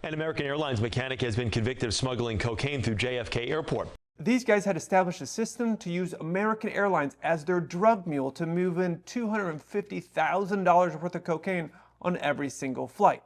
An American Airlines mechanic has been convicted of smuggling cocaine through JFK Airport. These guys had established a system to use American Airlines as their drug mule to move in $250,000 worth of cocaine on every single flight.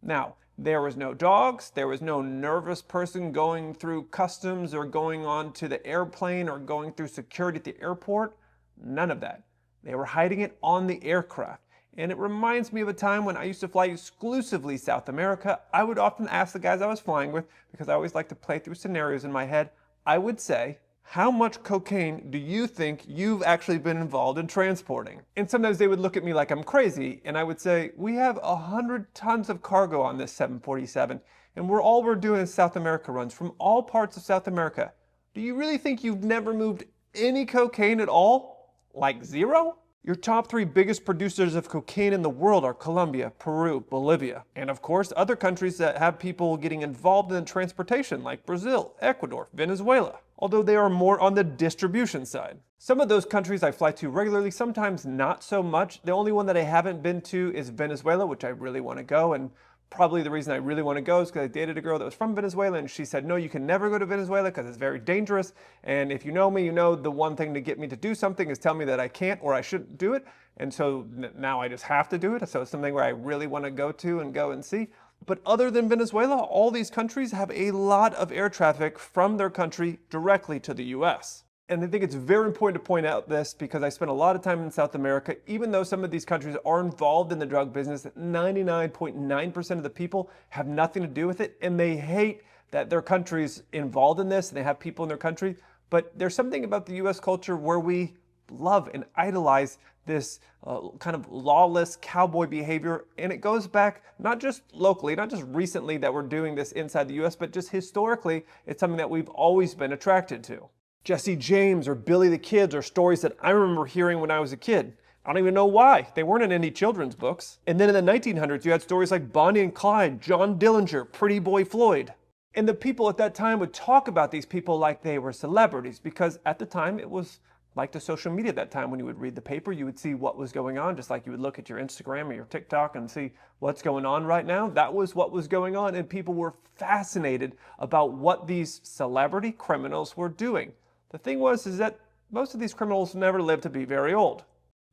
Now, there was no dogs, there was no nervous person going through customs or going on to the airplane or going through security at the airport. None of that. They were hiding it on the aircraft. And it reminds me of a time when I used to fly exclusively South America. I would often ask the guys I was flying with, because I always like to play through scenarios in my head, I would say, how much cocaine do you think you've actually been involved in transporting? And sometimes they would look at me like I'm crazy, and I would say, we have 100 tons of cargo on this 747, and all we're doing is South America runs from all parts of South America. Do you really think you've never moved any cocaine at all? Like zero? Your top 3 biggest producers of cocaine in the world are Colombia, Peru, Bolivia, and of course other countries that have people getting involved in transportation like Brazil, Ecuador, Venezuela, although they are more on the distribution side. Some of those countries I fly to regularly, sometimes not so much. The only one that I haven't been to is Venezuela, which I really want to go, and probably the reason I really want to go is because I dated a girl that was from Venezuela, and she said, no, you can never go to Venezuela because it's very dangerous. And if you know me, you know the one thing to get me to do something is tell me that I can't or I shouldn't do it. And so now I just have to do it. So it's something where I really want to go to and go and see. But other than Venezuela, all these countries have a lot of air traffic from their country directly to the US. And I think it's very important to point out this because I spent a lot of time in South America. Even though some of these countries are involved in the drug business, 99.9% of the people have nothing to do with it, and they hate that their country's involved in this and they have people in their country. But there's something about the US culture where we love and idolize this kind of lawless cowboy behavior, and it goes back not just locally, not just recently that we're doing this inside the US, but just historically, it's something that we've always been attracted to. Jesse James or Billy the Kids are stories that I remember hearing when I was a kid. I don't even know why. They weren't in any children's books. And then in the 1900s, you had stories like Bonnie and Clyde, John Dillinger, Pretty Boy Floyd. And the people at that time would talk about these people like they were celebrities, because at the time it was like the social media at that time. When you would read the paper, you would see what was going on, just like you would look at your Instagram or your TikTok and see what's going on right now. That was what was going on, and people were fascinated about what these celebrity criminals were doing. The thing is that most of these criminals never lived to be very old.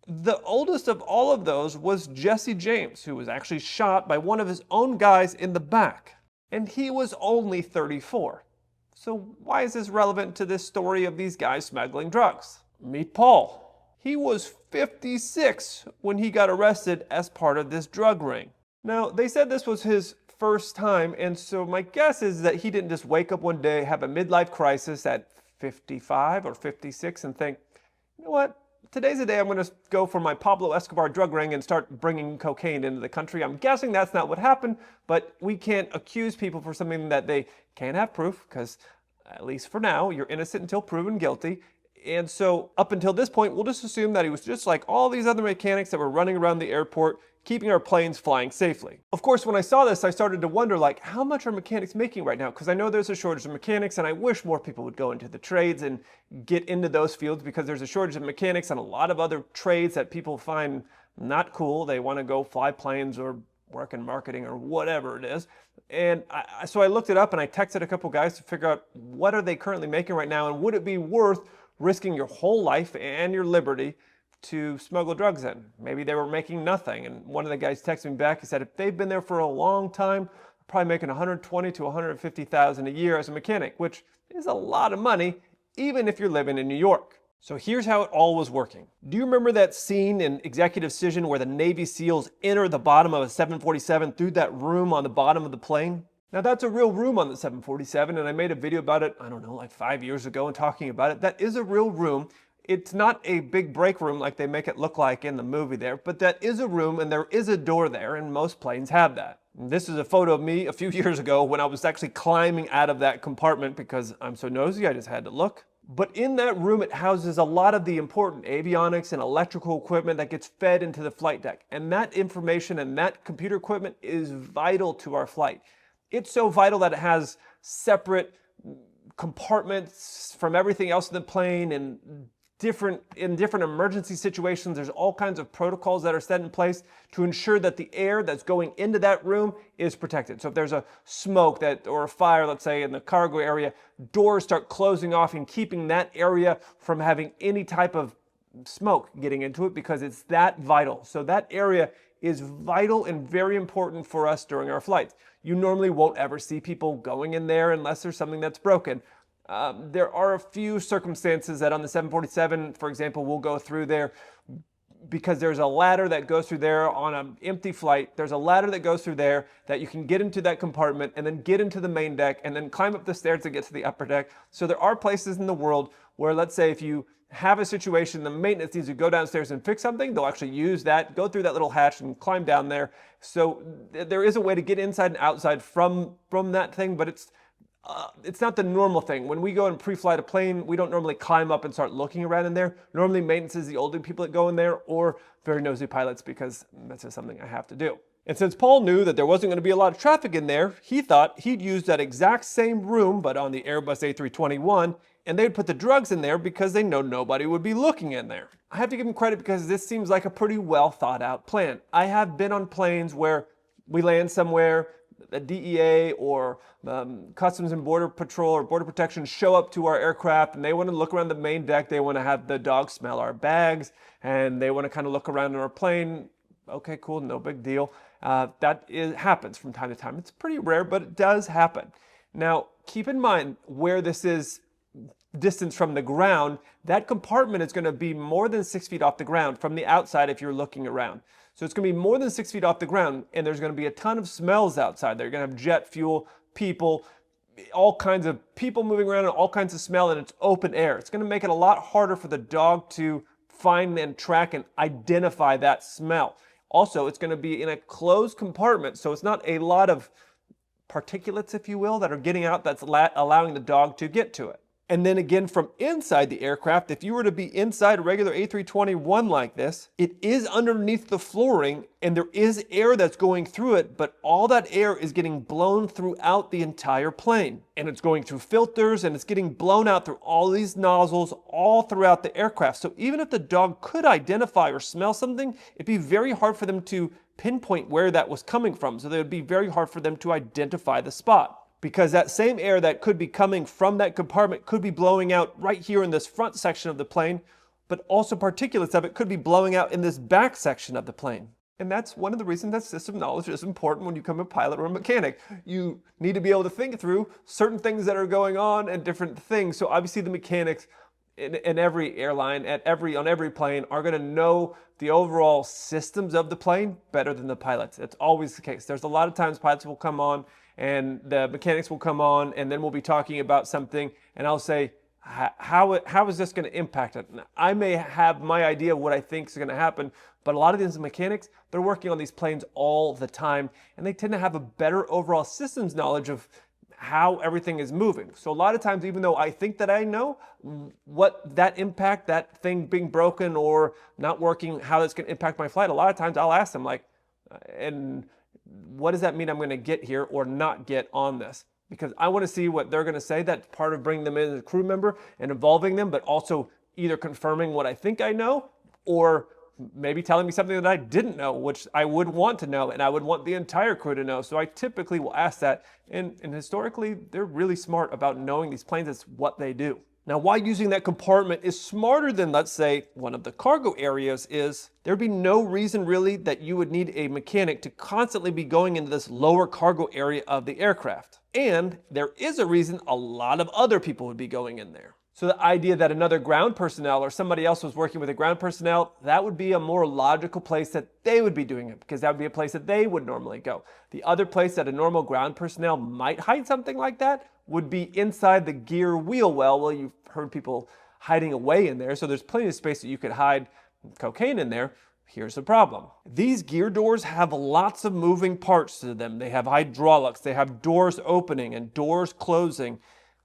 The oldest of all of those was Jesse James, who was actually shot by one of his own guys in the back. And he was only 34. So why is this relevant to this story of these guys smuggling drugs? Meet Paul. He was 56 when he got arrested as part of this drug ring. Now, they said this was his first time, and so my guess is that he didn't just wake up one day, have a midlife crisis at 55 or 56 and think, you know what, today's the day I'm going to go for my Pablo Escobar drug ring and start bringing cocaine into the country. I'm guessing that's not what happened, but we can't accuse people for something that they can't have proof, because at least for now, you're innocent until proven guilty. And so up until this point, we'll just assume that he was just like all these other mechanics that were running around the airport, keeping our planes flying safely. Of course, when I saw this, I started to wonder, like, how much are mechanics making right now? Because I know there's a shortage of mechanics, and I wish more people would go into the trades and get into those fields, because there's a shortage of mechanics and a lot of other trades that people find not cool. They want to go fly planes or work in marketing or whatever it is. And so I looked it up, and I texted a couple guys to figure out what are they currently making right now, and would it be worth risking your whole life and your liberty to smuggle drugs in? Maybe they were making nothing. And one of the guys texted me back. He said if they've been there for a long time, probably making 120 to 150,000 a year as a mechanic, which is a lot of money, even if you're living in New York. So here's how it all was working. Do you remember that scene in Executive Decision where the Navy SEALs enter the bottom of a 747 through that room on the bottom of the plane? Now that's a real room on the 747, and I made a video about it, I don't know, like 5 years ago and talking about it. That is a real room. It's not a big break room like they make it look like in the movie there, but that is a room, and there is a door there, and most planes have that. And this is a photo of me a few years ago when I was actually climbing out of that compartment because I'm so nosy, I just had to look. But in that room, it houses a lot of the important avionics and electrical equipment that gets fed into the flight deck. And that information and that computer equipment is vital to our flight. It's so vital that it has separate compartments from everything else in the plane, and in different emergency situations, there's all kinds of protocols that are set in place to ensure that the air that's going into that room is protected. So if there's a smoke or a fire, let's say in the cargo area, doors start closing off and keeping that area from having any type of smoke getting into it, because it's that vital. So that area is vital and very important for us during our flights. You normally won't ever see people going in there unless there's something that's broken. There are a few circumstances that on the 747, for example, we'll go through there because there's a ladder that goes through there on an empty flight. There's a ladder that goes through there that you can get into that compartment and then get into the main deck and then climb up the stairs to get to the upper deck. So there are places in the world where, let's say, if you have a situation, the maintenance needs to go downstairs and fix something, they'll actually use that, go through that little hatch and climb down there. So there is a way to get inside and outside from that thing, but it's not the normal thing. When we go and pre-flight a plane, we don't normally climb up and start looking around in there. Normally maintenance is the older people that go in there, or very nosy pilots, because that's just something I have to do. And since Paul knew that there wasn't going to be a lot of traffic in there, he thought he'd use that exact same room, but on the Airbus A321, and they'd put the drugs in there because they know nobody would be looking in there. I have to give him credit because this seems like a pretty well thought out plan. I have been on planes where we land somewhere, the DEA or Customs and Border Patrol or Border Protection show up to our aircraft and they want to look around the main deck. They want to have the dog smell our bags and they want to kind of look around in our plane. Okay, cool, no big deal. Happens from time to time. It's pretty rare, but it does happen. Now, keep in mind where this is distance from the ground. That compartment is going to be more than 6 feet off the ground from the outside if you're looking around. So it's going to be more than 6 feet off the ground, and there's going to be a ton of smells outside. They're going to have jet fuel, people, all kinds of people moving around and all kinds of smell, and it's open air. It's going to make it a lot harder for the dog to find and track and identify that smell. Also, it's going to be in a closed compartment, so it's not a lot of particulates, if you will, that are getting out that's allowing the dog to get to it. And then again, from inside the aircraft, if you were to be inside a regular A321 like this, it is underneath the flooring and there is air that's going through it, but all that air is getting blown throughout the entire plane. And it's going through filters and it's getting blown out through all these nozzles all throughout the aircraft. So even if the dog could identify or smell something, it'd be very hard for them to pinpoint where that was coming from. So it would be very hard for them to identify the spot. Because that same air that could be coming from that compartment could be blowing out right here in this front section of the plane, but also particulates of it could be blowing out in this back section of the plane. And that's one of the reasons that system knowledge is important when you become a pilot or a mechanic. You need to be able to think through certain things that are going on and different things. So obviously the mechanics in every airline, on every plane, are going to know the overall systems of the plane better than the pilots. It's always the case. There's a lot of times pilots will come on and the mechanics will come on and then we'll be talking about something and I'll say, how is this going to impact it? Now, I may have my idea of what I think is going to happen, but a lot of these mechanics, they're working on these planes all the time and they tend to have a better overall systems knowledge of how everything is moving. So a lot of times, even though I think that I know what that impact, that thing being broken or not working, how that's going to impact my flight, a lot of times I'll ask them like, and what does that mean I'm going to get here or not get on this? Because I want to see what they're going to say. That's part of bringing them in as a crew member and involving them, but also either confirming what I think I know or maybe telling me something that I didn't know, which I would want to know and I would want the entire crew to know. So I typically will ask that. And historically, they're really smart about knowing these planes. It's what they do. Now, why using that compartment is smarter than, let's say, one of the cargo areas is there'd be no reason really that you would need a mechanic to constantly be going into this lower cargo area of the aircraft. And there is a reason a lot of other people would be going in there. So the idea that another ground personnel or somebody else was working with the ground personnel, that would be a more logical place that they would be doing it because that would be a place that they would normally go. The other place that a normal ground personnel might hide something like that would be inside the gear wheel well. Well, you've heard people hiding away in there, so there's plenty of space that you could hide cocaine in there. Here's the problem. These gear doors have lots of moving parts to them. They have hydraulics, they have doors opening and doors closing,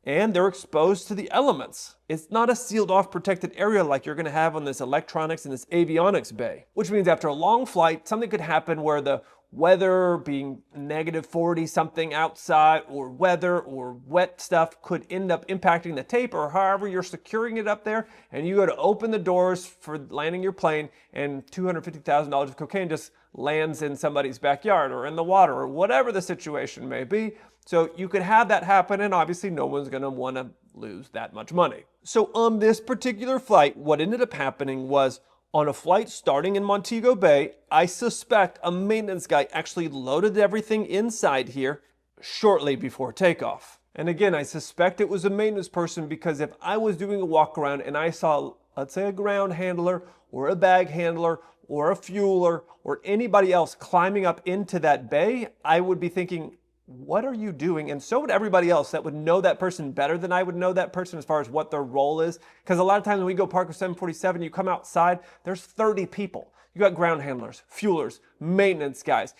and they're exposed to the elements. It's not a sealed off protected area like you're gonna have on this electronics and this avionics bay, which means after a long flight, something could happen where the weather being -40 something outside, or weather or wet stuff could end up impacting the tape, or however you're securing it up there, and you go to open the doors for landing your plane and $250,000 of cocaine just lands in somebody's backyard or in the water or whatever the situation may be. So you could have that happen, and obviously no one's going to want to lose that much money. So on this particular flight, what ended up happening was, on a flight starting in Montego Bay, I suspect a maintenance guy actually loaded everything inside here shortly before takeoff. And again, I suspect it was a maintenance person, because if I was doing a walk around and I saw, let's say, a ground handler or a bag handler or a fueler or anybody else climbing up into that bay, I would be thinking, what are you doing? And so would everybody else that would know that person better than I would know that person as far as what their role is. Because a lot of times when we go park with 747, you come outside, there's 30 people. You got ground handlers, fuelers, maintenance guys,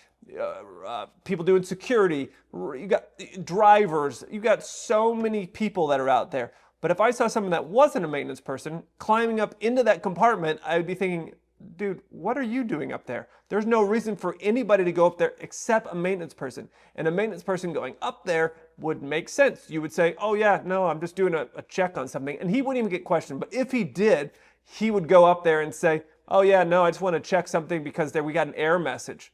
people doing security, you got drivers, you got so many people that are out there. But if I saw someone that wasn't a maintenance person climbing up into that compartment, I would be thinking, dude, what are you doing up there? There's no reason for anybody to go up there except a maintenance person. And a maintenance person going up there would make sense. You would say, oh yeah, no, I'm just doing a check on something. And he wouldn't even get questioned. But if he did, he would go up there and say, oh yeah, no, I just want to check something because we got an error message.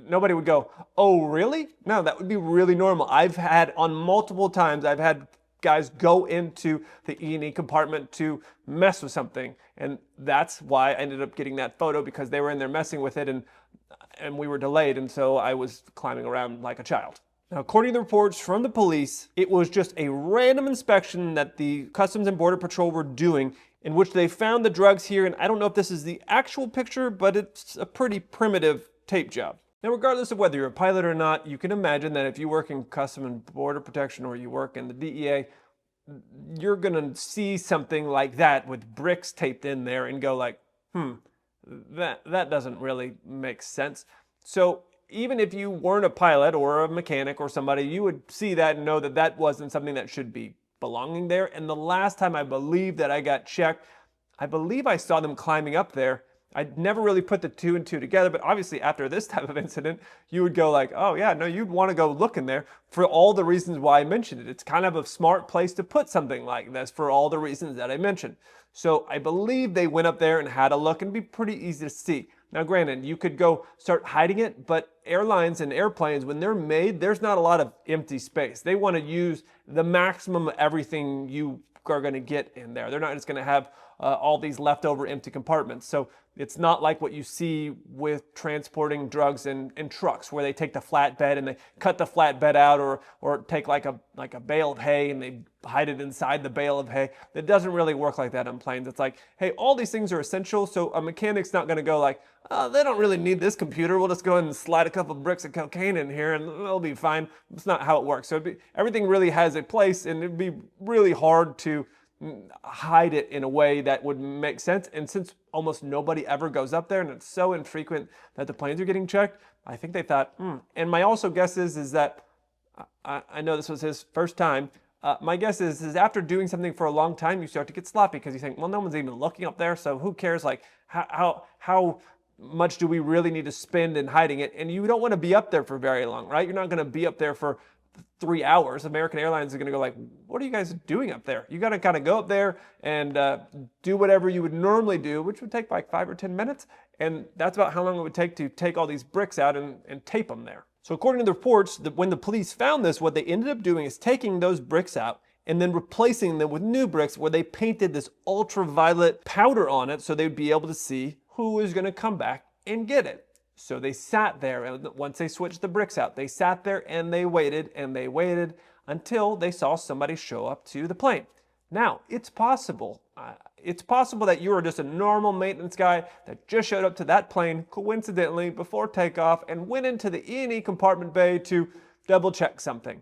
Nobody would go, oh really? No, that would be really normal. On multiple times, I've had guys go into the E&E compartment to mess with something. And that's why I ended up getting that photo, because they were in there messing with it, and we were delayed, and so I was climbing around like a child. Now, according to the reports from the police, it was just a random inspection that the Customs and Border Patrol were doing, in which they found the drugs here, and I don't know if this is the actual picture, but it's a pretty primitive tape job. Now, regardless of whether you're a pilot or not, you can imagine that if you work in Customs and Border Protection or you work in the DEA, you're going to see something like that with bricks taped in there and go like, that doesn't really make sense. So even if you weren't a pilot or a mechanic or somebody, you would see that and know that that wasn't something that should be belonging there. And the last time I believe that I got checked, I believe I saw them climbing up there. I never really put the two and two together, but obviously after this type of incident, you would go like, oh yeah, no, you'd want to go look in there for all the reasons why I mentioned it. It's kind of a smart place to put something like this for all the reasons that I mentioned. So I believe they went up there and had a look, and it'd be pretty easy to see. Now granted, you could go start hiding it, but airlines and airplanes, when they're made, there's not a lot of empty space. They want to use the maximum of everything you are going to get in there. They're not just going to have all these leftover empty compartments. So it's not like what you see with transporting drugs in trucks, where they take the flatbed and they cut the flatbed out, or take like a bale of hay and they hide it inside the bale of hay. It doesn't really work like that on planes. It's like, hey, all these things are essential, so a mechanic's not going to go like, oh, they don't really need this computer. We'll just go ahead and slide a couple of bricks of cocaine in here and it'll be fine. It's not how it works. So everything really has a place, and it'd be really hard to hide it in a way that would make sense. And since almost nobody ever goes up there and it's so infrequent that the planes are getting checked, I think they thought, And my also guess is that, I know this was his first time, my guess is after doing something for a long time, you start to get sloppy, because you think, well, no one's even looking up there, so who cares? Like, how much do we really need to spend in hiding it? And you don't want to be up there for very long, right? You're not going to be up there for 3 hours. American Airlines are going to go like, what are you guys doing up there? You got to kind of go up there and do whatever you would normally do, which would take like 5 or 10 minutes. And that's about how long it would take to take all these bricks out and tape them there. So according to the reports, when the police found this, what they ended up doing is taking those bricks out and then replacing them with new bricks, where they painted this ultraviolet powder on it so they'd be able to see who was going to come back and get it. So they sat there, and once they switched the bricks out, they sat there and they waited until they saw somebody show up to the plane. Now, it's possible that you are just a normal maintenance guy that just showed up to that plane coincidentally before takeoff and went into the E&E compartment bay to double check something.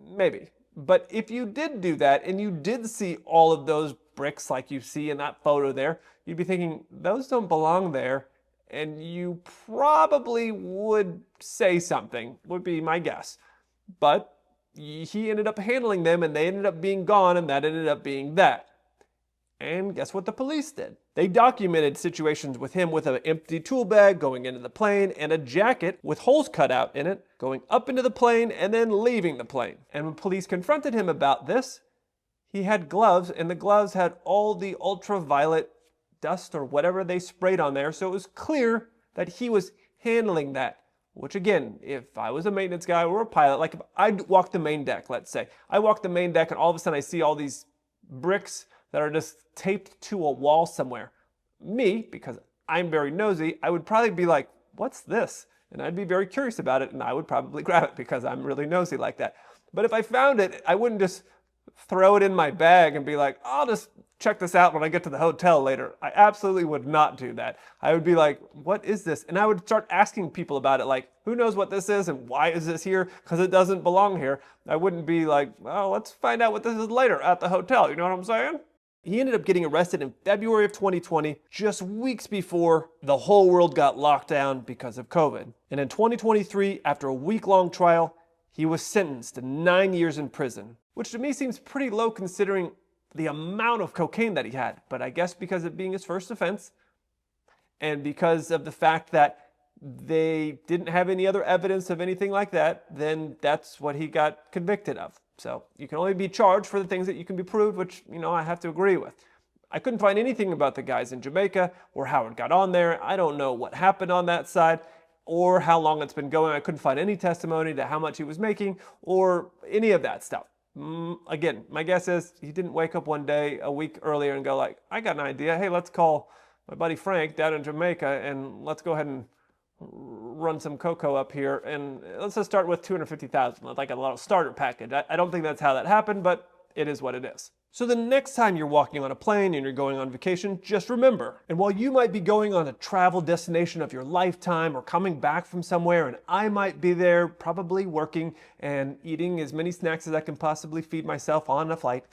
Maybe. But if you did do that and you did see all of those bricks like you see in that photo there, you'd be thinking, those don't belong there. And you probably would say something, would be my guess. But he ended up handling them, and they ended up being gone, and that ended up being that. And guess what the police did? They documented situations with him with an empty tool bag going into the plane and a jacket with holes cut out in it going up into the plane and then leaving the plane. And when police confronted him about this, he had gloves, and the gloves had all the ultraviolet dust or whatever they sprayed on there, so it was clear that he was handling that. Which again, if I was a maintenance guy or a pilot, like if I'd walk the main deck, let's say, I walk the main deck and all of a sudden I see all these bricks that are just taped to a wall somewhere. Me, because I'm very nosy, I would probably be like, what's this? And I'd be very curious about it, and I would probably grab it because I'm really nosy like that. But if I found it, I wouldn't just throw it in my bag and be like, I'll just check this out when I get to the hotel later. I absolutely would not do that. I would be like, what is this? And I would start asking people about it, like, who knows what this is and why is this here? Because it doesn't belong here. I wouldn't be like, well, let's find out what this is later at the hotel. You know what I'm saying? He ended up getting arrested in February of 2020, just weeks before the whole world got locked down because of COVID. And in 2023, after a week-long trial, he was sentenced to 9 years in prison, which to me seems pretty low considering the amount of cocaine that he had. But I guess because of being his first offense, and because of the fact that they didn't have any other evidence of anything like that, then that's what he got convicted of. So you can only be charged for the things that you can be proved, which, I have to agree with. I couldn't find anything about the guys in Jamaica or how it got on there. I don't know what happened on that side or how long it's been going. I couldn't find any testimony to how much he was making or any of that stuff. Again, my guess is he didn't wake up one day a week earlier and go like, I got an idea. Hey, let's call my buddy Frank down in Jamaica and let's go ahead and run some cocoa up here, and let's just start with 250,000, like a little starter package. I don't think that's how that happened, but it is what it is. So the next time you're walking on a plane and you're going on vacation, just remember, and while you might be going on a travel destination of your lifetime or coming back from somewhere, and I might be there probably working and eating as many snacks as I can possibly feed myself on a flight,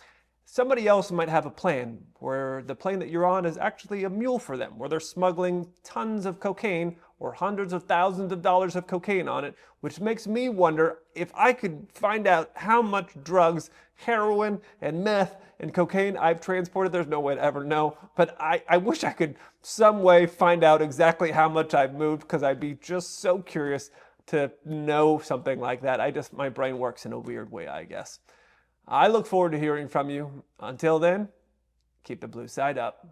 somebody else might have a plan where the plane that you're on is actually a mule for them, where they're smuggling tons of cocaine or hundreds of thousands of dollars of cocaine on it, which makes me wonder if I could find out how much drugs, heroin and meth and cocaine I've transported. There's no way to ever know, but I wish I could some way find out exactly how much I've moved, because I'd be just so curious to know something like that. My brain works in a weird way, I guess. I look forward to hearing from you. Until then, keep the blue side up.